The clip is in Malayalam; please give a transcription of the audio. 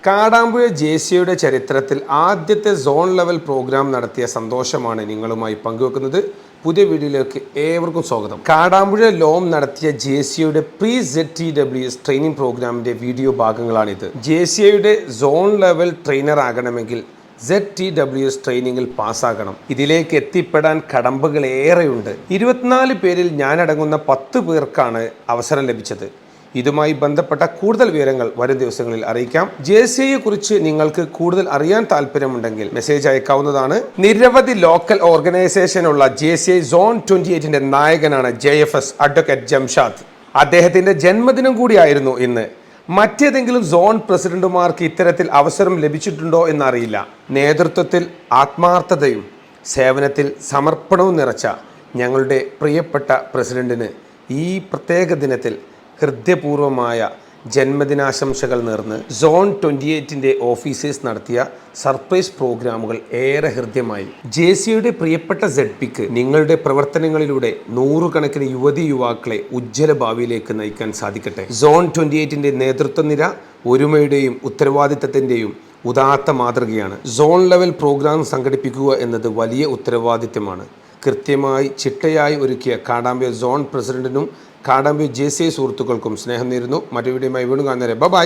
കാടാമ്പുഴ ജെ.സി.യുടെ ചരിത്രത്തിൽ ആദ്യത്തെ സോൺ ലെവൽ പ്രോഗ്രാം നടത്തിയ സന്തോഷമാണ് നിങ്ങളുമായി പങ്കുവെക്കുന്നത്. പുതിയ വീഡിയോയിലേക്ക് ഏവർക്കും സ്വാഗതം. കാടാമ്പുഴ ലോം നടത്തിയ ജെ.സി.യുടെ പ്രീ ZTWS ട്രെയിനിങ് പ്രോഗ്രാമിന്റെ വീഡിയോ ഭാഗങ്ങളാണിത്. ജെ.സി.യുടെ സോൺ ലെവൽ ട്രെയിനർ ആകണമെങ്കിൽ ZTWS ട്രെയിനിങ്ങിൽ പാസ്സാകണം. ഇതിലേക്ക് എത്തിപ്പെടാൻ കടമ്പകൾ ഏറെയുണ്ട്. 24 പേരിൽ ഞാനടങ്ങുന്ന 10 പേർക്കാണ് അവസരം ലഭിച്ചത്. ഇതുമായി ബന്ധപ്പെട്ട കൂടുതൽ വിവരങ്ങൾ വരും ദിവസങ്ങളിൽ അറിയിക്കാം. ജെ.സി.യെ കുറിച്ച് നിങ്ങൾക്ക് കൂടുതൽ അറിയാൻ താല്പര്യമുണ്ടെങ്കിൽ മെസ്സേജ് അയക്കാവുന്നതാണ്. നിരവധി ലോക്കൽ ഓർഗനൈസേഷനുള്ള ജെ.സി.ഐ സോൺ 28ന്റെ നായകനാണ് JFS അഡ്വക്കേറ്റ് ജംഷാദ്. അദ്ദേഹത്തിന്റെ ജന്മദിനം കൂടിയായിരുന്നു ഇന്ന്. മറ്റേതെങ്കിലും സോൺ പ്രസിഡന്റുമാർക്ക് ഇത്തരത്തിൽ അവസരം ലഭിച്ചിട്ടുണ്ടോ എന്നറിയില്ല. നേതൃത്വത്തിൽ ആത്മാർത്ഥതയും സേവനത്തിൽ സമർപ്പണവും നിറച്ച ഞങ്ങളുടെ പ്രിയപ്പെട്ട പ്രസിഡന്റിന് ഈ പ്രത്യേക ദിനത്തിൽ ഹൃദയപൂർവമായ ജന്മദിനാശംസകൾ നേർന്ന് സോൺ 28ന്റെ ഓഫീസേഴ്സ് നടത്തിയ സർപ്രൈസ് പ്രോഗ്രാമുകൾ ഏറെ ഹൃദ്യമായി. ജെ.സി.യുടെ പ്രിയപ്പെട്ട ZPക്ക് നിങ്ങളുടെ പ്രവർത്തനങ്ങളിലൂടെ നൂറുകണക്കിന് യുവതിയുവാക്കളെ ഉജ്ജ്വല ഭാവിയിലേക്ക് നയിക്കാൻ സാധിക്കട്ടെ. സോൺ 28ന്റെ നേതൃത്വനിര ഒരുമയുടെയും ഉത്തരവാദിത്തത്തിൻ്റെയും ഉദാത്ത മാതൃകയാണ്. സോൺ ലെവൽ പ്രോഗ്രാം സംഘടിപ്പിക്കുക എന്നത് വലിയ ഉത്തരവാദിത്തമാണ്. കൃത്യമായി ചിട്ടയായി ഒരുക്കിയ കാടാമ്പുഴ സോൺ പ്രസിഡന്റിനും കാടാമ്പുഴ ജെ.സി.ഐ സുഹൃത്തുക്കൾക്കും സ്നേഹം നേരുന്നു. മറ്റു വീഡിയോയുമായി വീണ്ടും കാണുന്നവരെ ബൈ.